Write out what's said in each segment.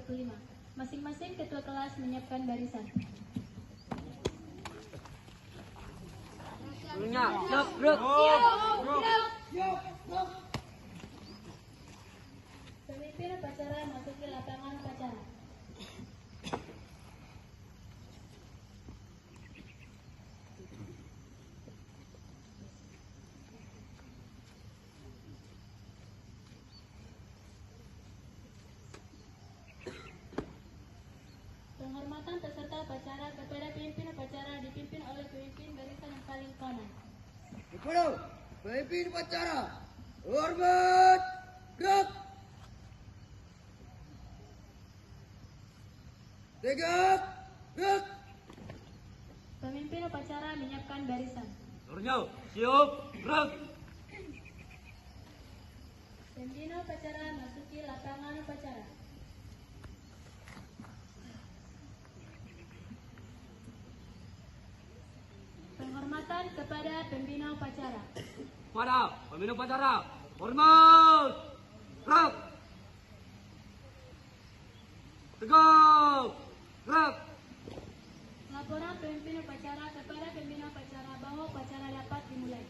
kelima. Masing-masing ketua kelas menyiapkan barisan. Siap, bro. Pemimpin upacara masuki lapangan upacara. Penghormatan peserta upacara kepada pemimpin upacara dipimpin oleh pemimpin barisan yang paling kanan. Kepada pemimpin upacara, hormat, gerak, tegak, gerak. Pemimpin upacara menyiapkan barisan. Orangnya siap, gerak. Pembina upacara masuki lapangan upacara. Penghormatan kepada pembina upacara. Pada pemimpin upacara, hormat, gerak. Tegak, gerak. Laporan pemimpin upacara kepada pembina upacara bahwa upacara dapat dimulai.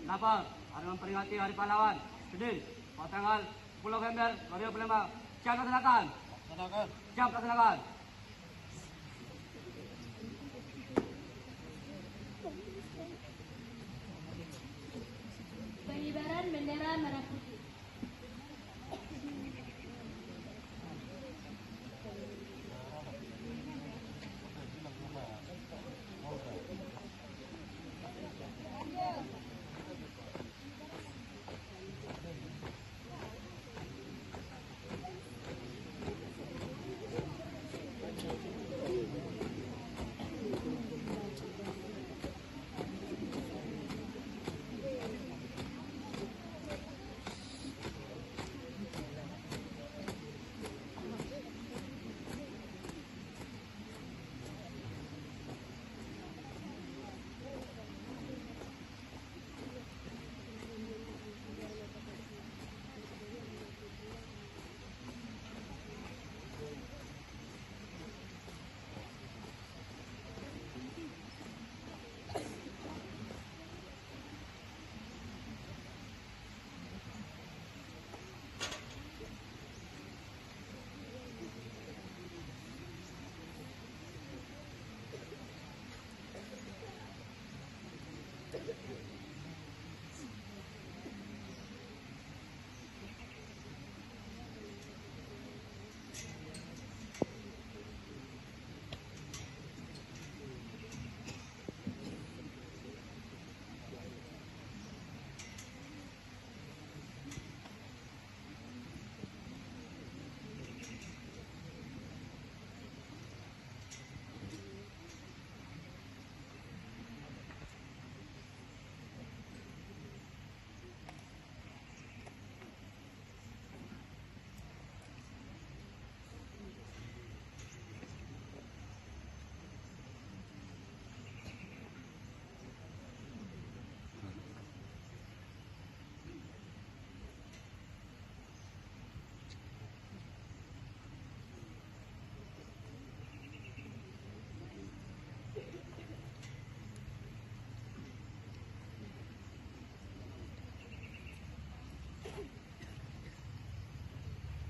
Lapor, hari memperingati Hari Pahlawan, Senin, pada tanggal 10 November 2025. Siap laksanakan. Siap laksanakan. Pengibaran bendera merah putih.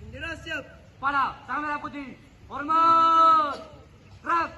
Bendera siap. Pada tangan merah putih, hormat, gerak.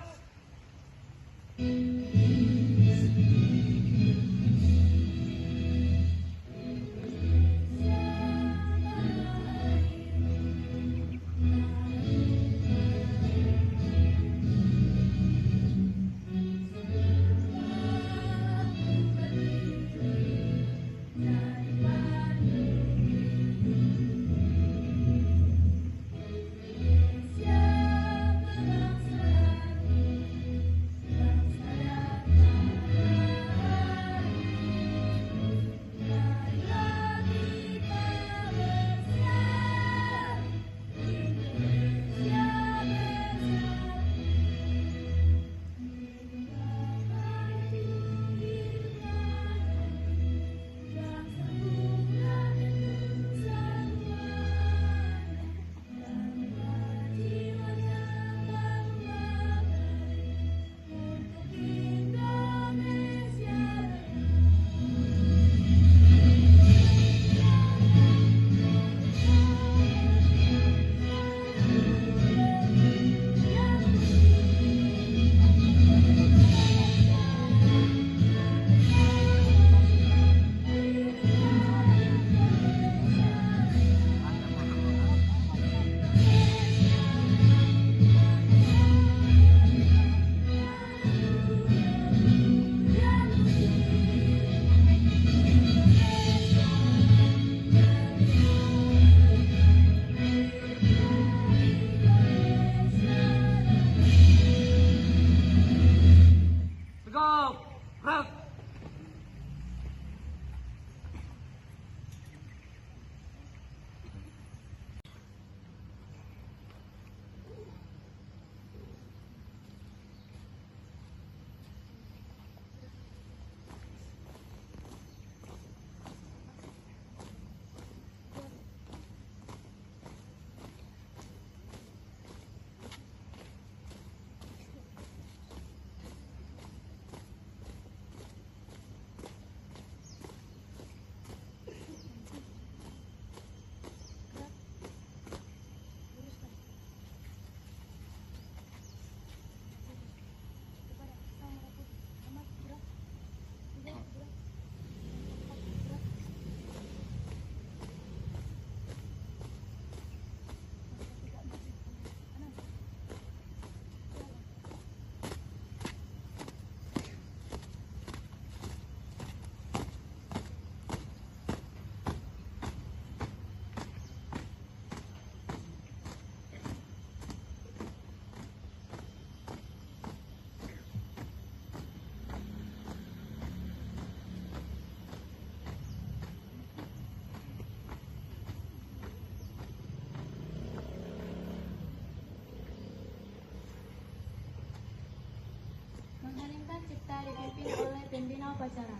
dipimpin oleh pembina upacara.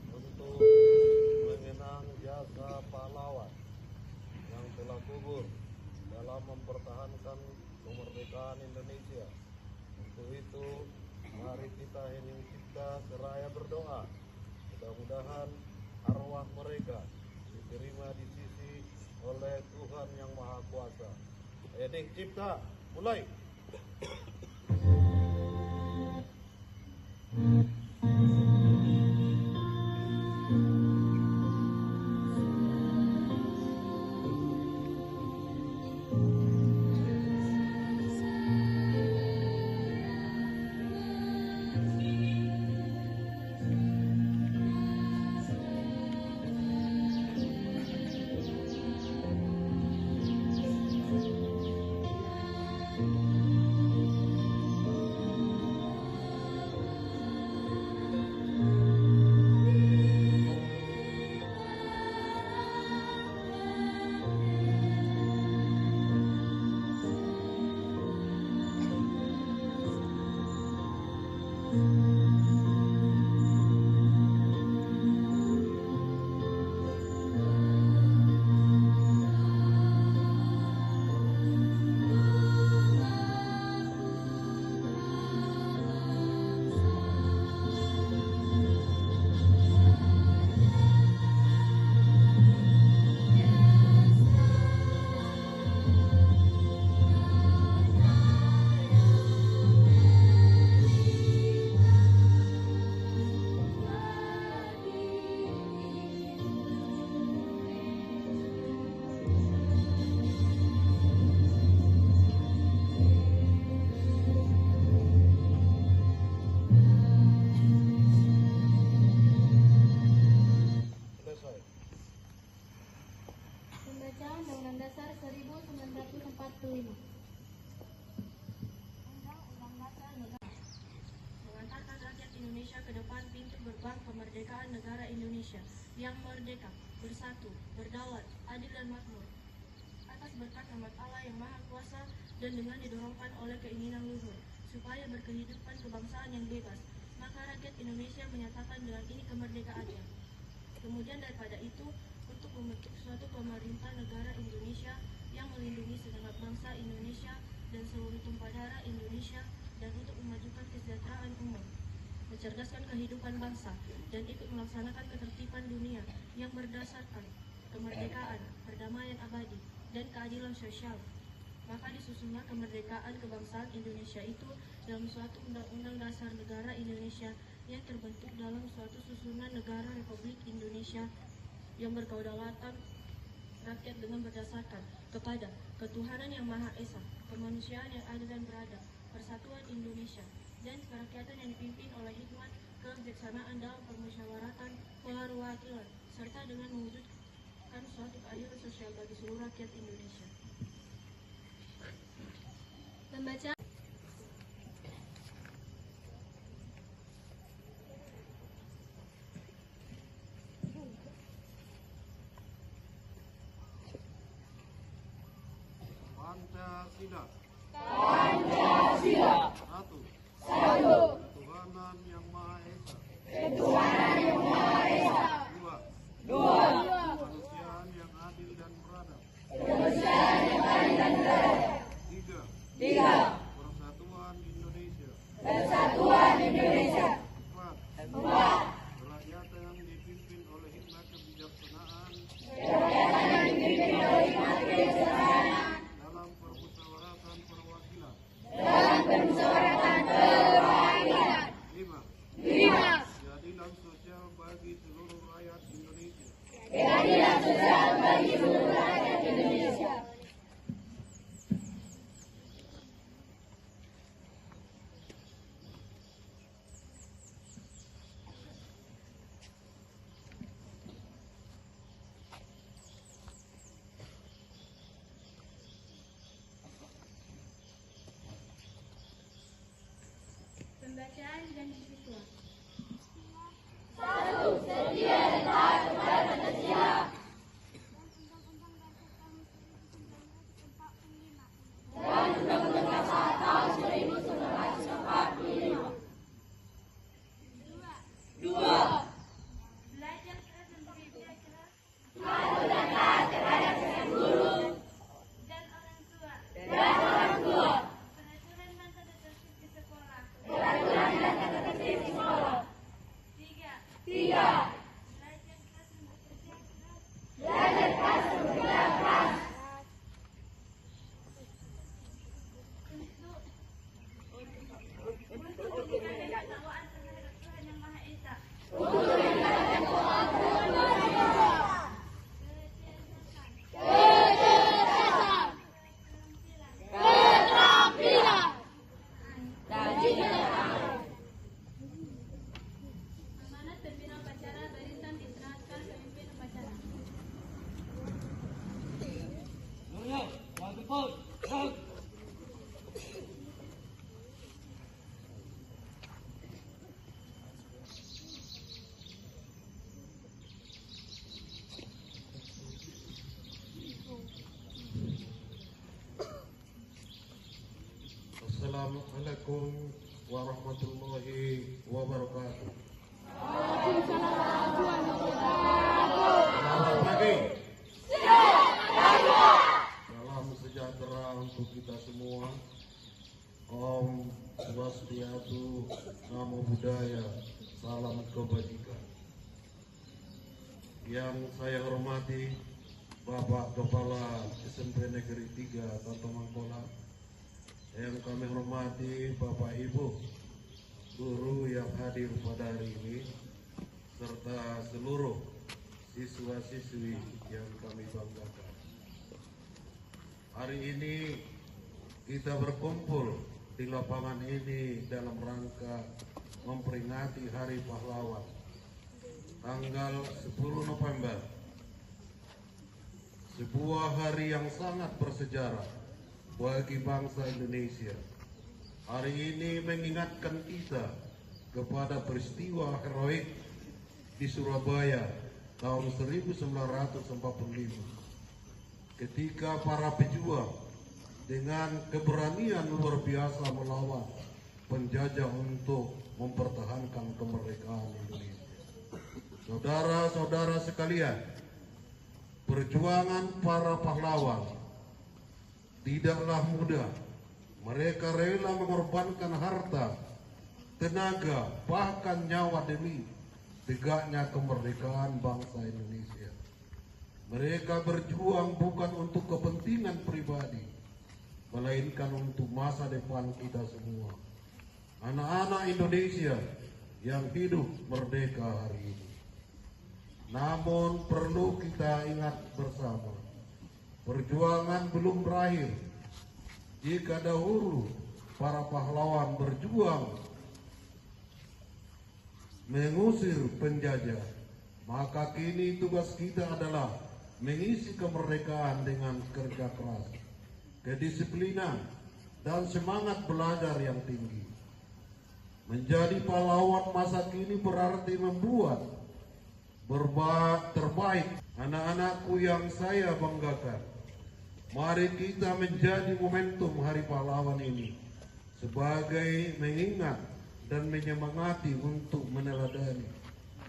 Untuk mengenang jasa pahlawan yang telah gugur dalam mempertahankan kemerdekaan Indonesia. Untuk itu, mari kita hening cipta seraya berdoa. Mudah-mudahan arwah mereka diterima di sisi oleh Tuhan Yang Maha Kuasa. Hening cipta, mulai. Selesai. Pembacaan Undang-Undang Dasar 1945. Undang-Undang Dasar Negara mengantarkan rakyat Indonesia ke depan pintu gerbang kemerdekaan negara Indonesia yang merdeka, bersatu, berdaulat, adil dan makmur. Atas berkat rahmat Allah yang Maha Kuasa dan dengan didorongkan oleh keinginan luhur supaya berkehidupan kebangsaan yang bebas, maka rakyat Indonesia menyatakan dengan ini kemerdekaannya. Kemudian daripada itu, untuk membentuk suatu pemerintah negara Indonesia yang melindungi segenap bangsa Indonesia dan seluruh tumpah darah Indonesia, dan untuk memajukan kesejahteraan umum, mencerdaskan kehidupan bangsa, dan ikut melaksanakan ketertiban dunia yang berdasarkan kemerdekaan, perdamaian abadi, dan keadilan sosial. Maka disusunlah kemerdekaan kebangsaan Indonesia itu dalam suatu undang-undang dasar negara Indonesia yang terbentuk dalam suatu susunan negara Republik Indonesia yang berkedaulatan rakyat dengan berdasarkan kepada ketuhanan yang Maha Esa, kemanusiaan yang adil dan beradab, persatuan Indonesia, dan kerakyatan yang dipimpin oleh hikmat, kebijaksanaan dalam permusyawaratan, perwakilan, serta dengan mewujudkan suatu keadilan sosial bagi seluruh rakyat Indonesia. Pembacaan Pancasila. Satu. Ketuhanan yang Maha Esa. Dua. Kemanusiaan yang adil dan beradab. Tiga. Persatuan Indonesia. Empat. Kerakyatan yang dipimpin oleh hikmat kebijaksanaan. Dalam permusyawaratan perwakilan. Lima. Keadilan sosial bagi seluruh rakyat Indonesia. pembacaan dan siswa. Amanat pimpinan upacara barisan diserahkan pemimpin upacara. Nuryo, waktu pun. Gerak. Assalamualaikum warahmatullahi wabarakatuh. Selamat pagi. Salam sejahtera untuk kita semua. Om Swastiastu, Namo Buddhaya, salam kebajikan. Yang saya hormati Bapak Kepala SMP Negeri 3 Tanto Mangkola, yang kami hormati Bapak Ibu guru yang hadir pada hari ini, serta seluruh siswa-siswi yang kami banggakan. Hari ini kita berkumpul di lapangan ini dalam rangka memperingati Hari Pahlawan tanggal 10 November, sebuah hari yang sangat bersejarah bagi bangsa Indonesia. Hari ini mengingatkan kita kepada peristiwa heroik di Surabaya tahun 1945, ketika para pejuang dengan keberanian luar biasa melawan penjajah untuk mempertahankan kemerdekaan Indonesia. Saudara-saudara sekalian, perjuangan para pahlawan tidaklah mudah. Mereka rela mengorbankan harta, tenaga, bahkan nyawa demi tegaknya kemerdekaan bangsa Indonesia. Mereka berjuang bukan untuk kepentingan pribadi, melainkan untuk masa depan kita semua, anak-anak Indonesia yang hidup merdeka hari ini. Namun perlu kita ingat bersama, perjuangan belum berakhir. Jika dahulu para pahlawan berjuang mengusir penjajah, maka kini tugas kita adalah mengisi kemerdekaan dengan kerja keras, kedisiplinan, dan semangat belajar yang tinggi. Menjadi pahlawan masa kini berarti membuat terbaik anak-anakku yang saya banggakan. Mari kita menjadi momentum Hari Pahlawan ini sebagai mengingat dan menyemangati untuk meneladani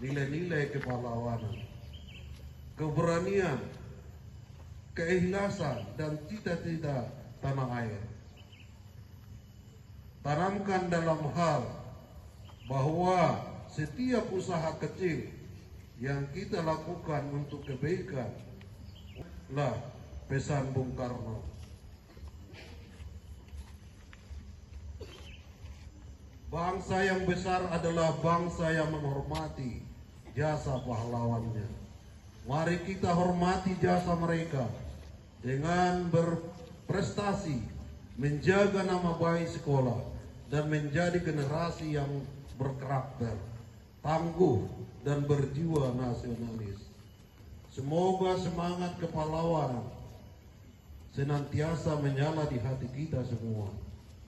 nilai-nilai kepahlawanan, keberanian, keikhlasan, dan cita-cita tanah air. Tanamkan dalam hal bahwa setiap usaha kecil yang kita lakukan untuk kebaikan lah pesan Bung Karno. Bangsa yang besar adalah bangsa yang menghormati jasa pahlawannya. Mari kita hormati jasa mereka dengan berprestasi, menjaga nama baik sekolah, dan menjadi generasi yang berkarakter, tangguh, dan berjiwa nasionalis. Semoga semangat kepahlawanan senantiasa menyala di hati kita semua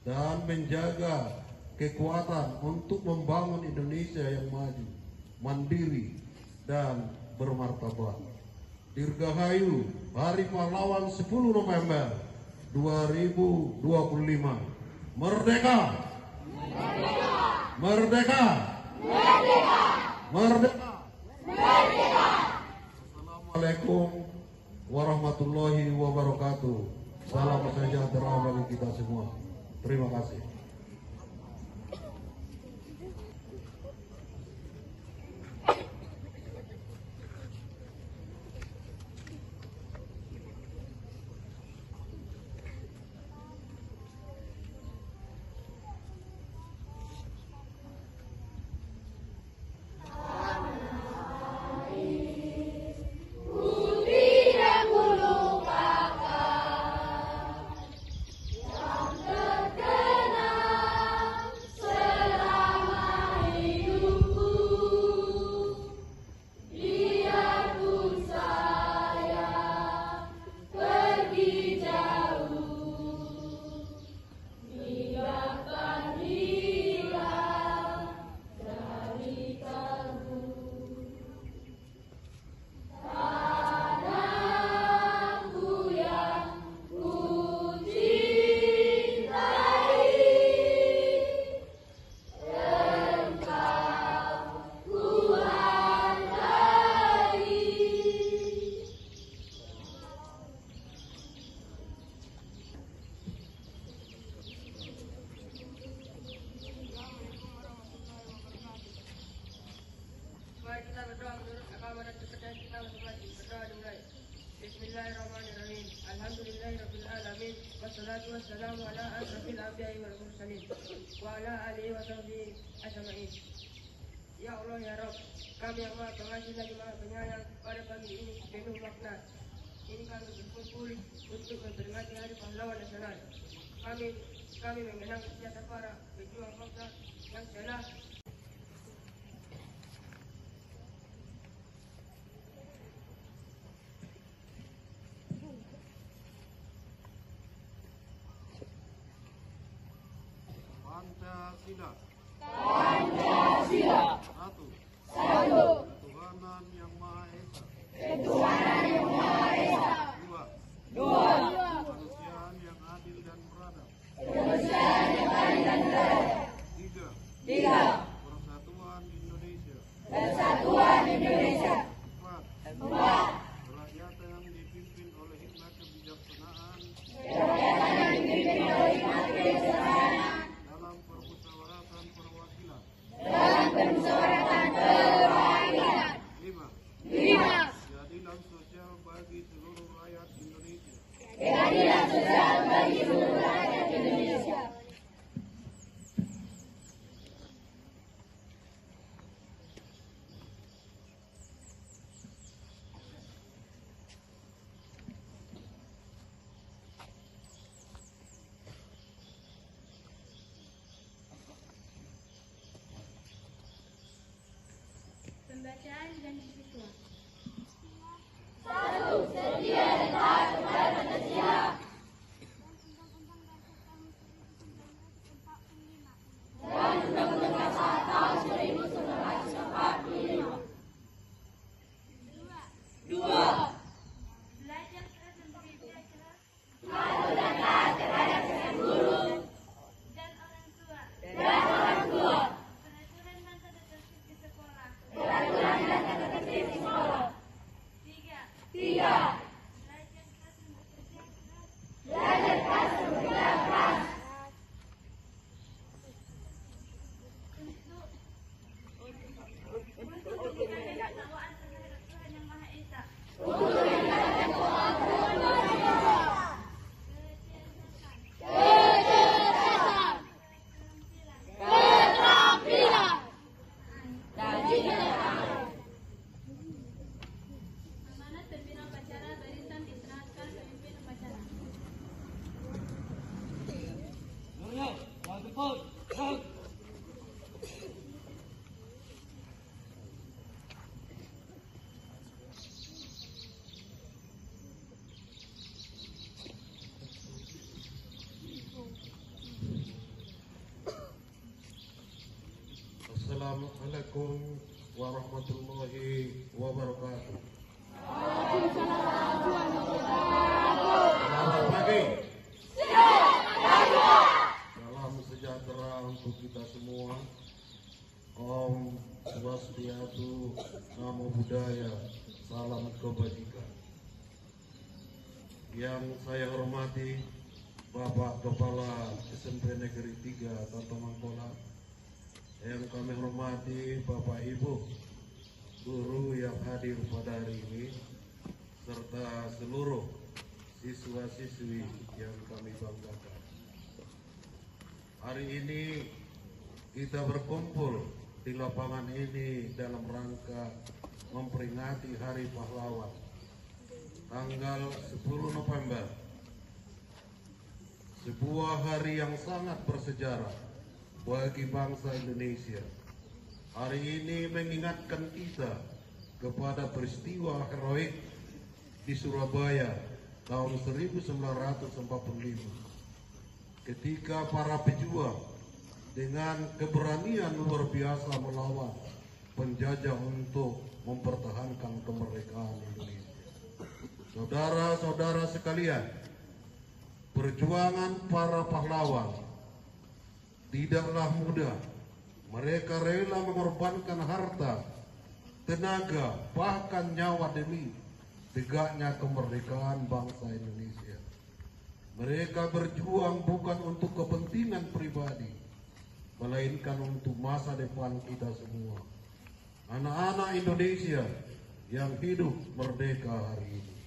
dan menjaga kekuatan untuk membangun Indonesia yang maju, mandiri, dan bermartabat. Dirgahayu Hari Pahlawan 10 November 2025. Merdeka! Merdeka! Merdeka! Merdeka! Merdeka! Merdeka! Assalamualaikum warahmatullahi wabarakatuh. Salam sejahtera bagi kita semua. Terima kasih. kita berdoa menurut agama dan kepercayaan kita masing-masing. Berdoa dimulai. Bismillahirrahmanirrahim. Alhamdulillahirabbil alamin. Wassalatu wassalamu ala asrofil anbiya'i wal mursalin wa ala alihi wa sahbihi ajma'in. Ya Allah ya Rabb, kami yang Maha Pengasih lagi Maha Penyayang, pada pagi ini penuh makna. Ini kami berkumpul untuk memperingati Hari Pahlawan Nasional. Kami mengenang jasa para pejuang bangsa yang telah Pancasila. Satu. Ketuhanan yang Maha Esa. Dua. Kemanusiaan yang adil dan beradab. Tiga. Persatuan Indonesia. Empat. Kerakyatan yang dipimpin oleh hikmat kebijaksanaan. Dalam permusyawaratan perwakilan. Lima. Keadilan sosial bagi seluruh rakyat Indonesia. Pembacaan dan siswa. Belajar terus memberi belajar dan orang tua. Peraturan dan tata tertib di sekolah. Tiga. Belajar keras dan bekerja keras. Untuk menjaga ketakwaan terhadap Tuhan Yang Maha Esa. Amanat pimpinan upacara barisan diterangkan pemimpin upacara. Nurul, wajibun, gerak. Assalamualaikum warahmatullahi wabarakatuh. Selamat pagi. Salam sejahtera untuk kita semua. Om Swastiastu, Namo Buddhaya, salam kebajikan. Yang saya hormati Bapak Kepala SMP Negeri 3 Tanto Mangkola, yang kami hormati Bapak Ibu guru yang hadir pada hari ini, serta seluruh siswa-siswi yang kami banggakan. Hari ini kita berkumpul di lapangan ini dalam rangka memperingati Hari Pahlawan tanggal 10 November, sebuah hari yang sangat bersejarah bagi bangsa Indonesia. Hari ini mengingatkan kita kepada peristiwa heroik di Surabaya tahun 1945 ketika para pejuang dengan keberanian luar biasa melawan penjajah untuk mempertahankan kemerdekaan Indonesia. Saudara-saudara sekalian, perjuangan para pahlawan tidaklah mudah. Mereka rela mengorbankan harta, tenaga, bahkan nyawa demi tegaknya kemerdekaan bangsa Indonesia. Mereka berjuang bukan untuk kepentingan pribadi, melainkan untuk masa depan kita semua. anak-anak Indonesia yang hidup merdeka hari ini.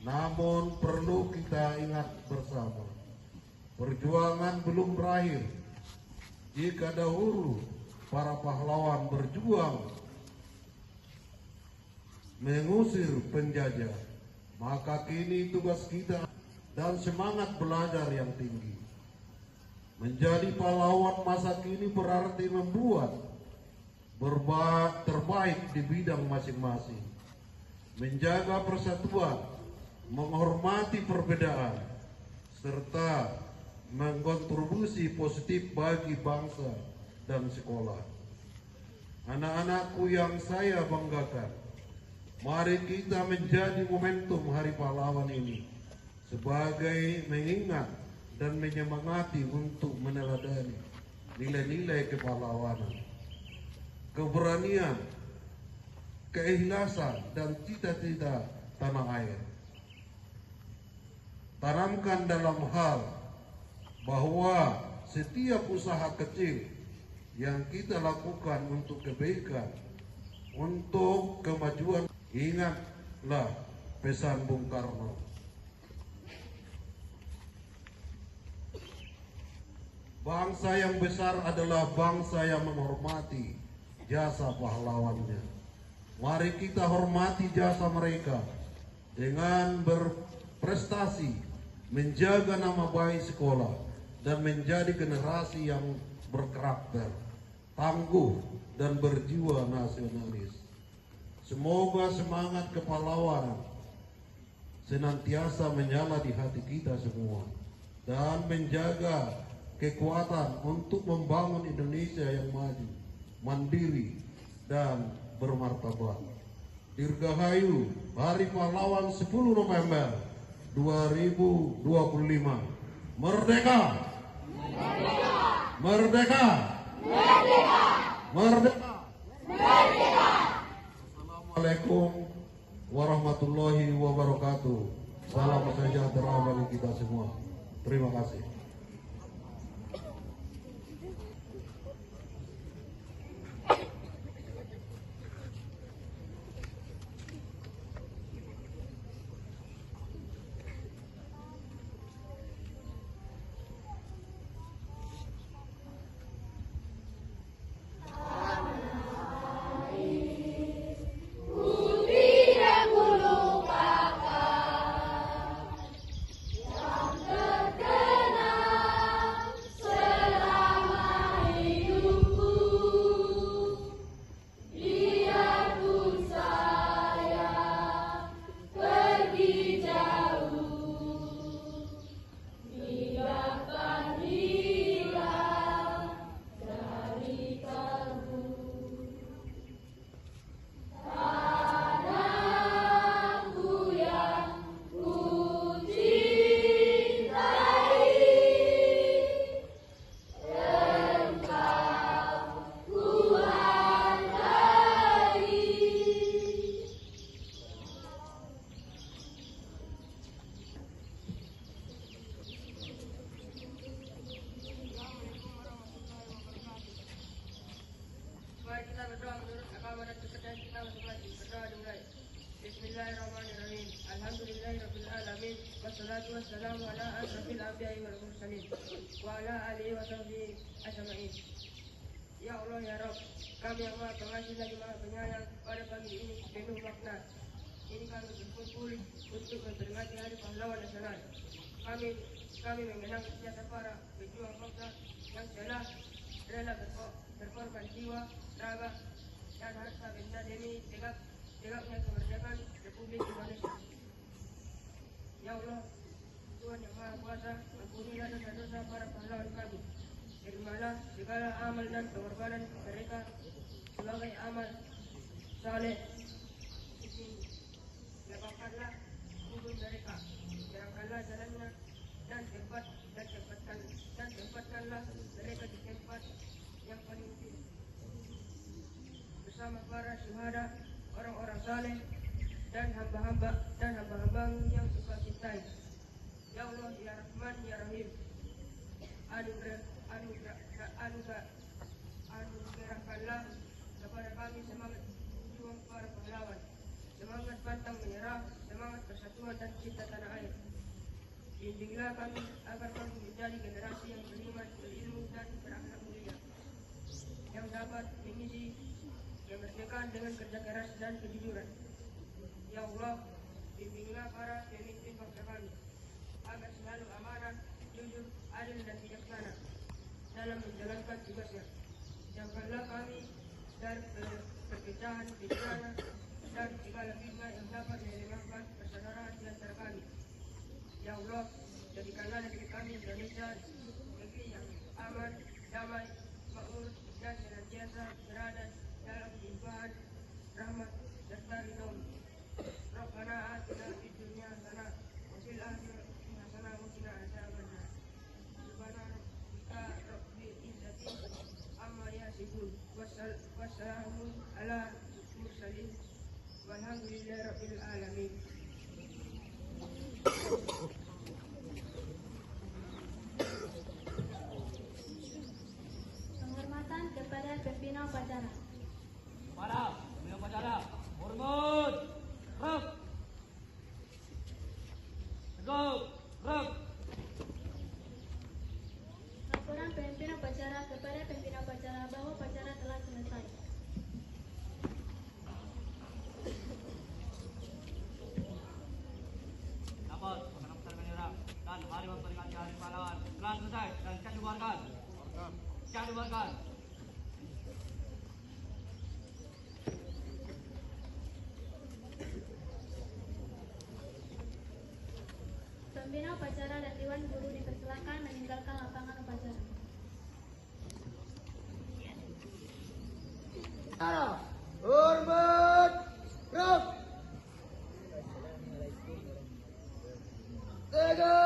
Namun perlu kita ingat bersama, perjuangan belum berakhir. Jika dahulu para pahlawan berjuang mengusir penjajah, maka kini tugas kita dan semangat belajar yang tinggi. Menjadi pahlawan masa kini berarti membuat terbaik di bidang masing-masing, menjaga persatuan, menghormati perbedaan, serta mengkontribusi positif bagi bangsa dan sekolah. Anak-anakku yang saya banggakan, mari kita menjadi momentum Hari Pahlawan ini sebagai mengingat dan menyemangati untuk meneladani nilai-nilai kepahlawanan, keberanian, keikhlasan, dan cita-cita tanah air. Tanamkan dalam hal bahwa setiap usaha kecil yang kita lakukan untuk kebaikan, untuk kemajuan, ingatlah pesan Bung Karno. Bangsa yang besar adalah bangsa yang menghormati jasa pahlawannya. Mari kita hormati jasa mereka dengan berprestasi, menjaga nama baik sekolah, dan menjadi generasi yang berkarakter, tangguh, dan berjiwa nasionalis. Semoga semangat kepahlawanan senantiasa menyala di hati kita semua dan menjaga kekuatan untuk membangun Indonesia yang maju, mandiri, dan bermartabat. Dirgahayu Hari Pahlawan 10 November 2025. Merdeka! Merdeka! Merdeka! Merdeka! Merdeka! Merdeka! Assalamualaikum warahmatullahi wabarakatuh. Salam sejahtera bagi kita semua. Terima kasih. Mari kita berdoa menurut agama dan kepercayaan kita masing-masing. Berdoa dimulai. Bismillahirrahmanirrahim. Alhamdulillahirabbil alamin. Wassalatu wassalamu ala asrofil anbiya'i wal mursalin wa ala alihi wa sahbihi ajma'in. Ya Allah ya Rabb, kami yang Maha Pengasih lagi Maha Penyayang, pada pagi ini penuh makna. Ini kami berkumpul untuk memperingati Hari Pahlawan Nasional. Kami mengenang jasa para pejuang bangsa yang telah rela berkorban jiwa, raga, dan harta benda demi tegaknya kemerdekaan Republik Indonesia. Ya Allah, Tuhan yang Maha Kuasa, ampunilah dosa-dosa para pahlawan kami. Terimalah segala amal dan pengorbanan mereka sebagai amal saleh. Lapangkanlah kubur mereka, terangkanlah jalannya, dan tempatkanlah mereka di tempat yang paling tinggi bersama para syuhada, orang-orang saleh, dan hamba-hamba yang suka cintai. Ya Allah ya Rahman ya Rahim, anugerahkanlah kepada kami persatuan dan cinta tanah air. Bimbinglah kami agar kami menjadi generasi yang beriman, berilmu, dan berakhlak mulia, yang dapat mengisi kemerdekaan dengan kerja keras dan kejujuran. Ya Allah, bimbinglah para pemimpin bangsa kami agar selalu amanah, jujur, adil, dan bijaksana dalam menjalankan tugasnya. Jauhkanlah kami dari perpecahan, bencana, dan segala fitnah yang dapat melemahkan persaudaraan di antara kami. Ya Allah, jadikanlah negeri kami Indonesia negeri yang aman, damai, makmur, dan senantiasa berada dalam limpahan rahmat serta ridho. Rabbana atina fid dunya hasanah wa fil akhirati hasanah wa qina adzabannar. Subhana rabbika rabbil izzati amma yasifun wassalamun ala mursalin walhamdulillahi rabbil alamin. Penghormatan kepada pimpinan upacara. Kepada pimpinan upacara, hormat, rep, tegak, rep. Laporan pimpinan upacara kepada pimpinan upacara bahwa upacara telah selesai. Dapat makanan besar bendera dan hari memperingati Hari Pahlawan telah selesai dan siap dibubarkan. Siap dibubarkan. Pembina upacara dan Dewan Guru dipersilakan meninggalkan lapangan upacara. Hormat, gerak. Tegak.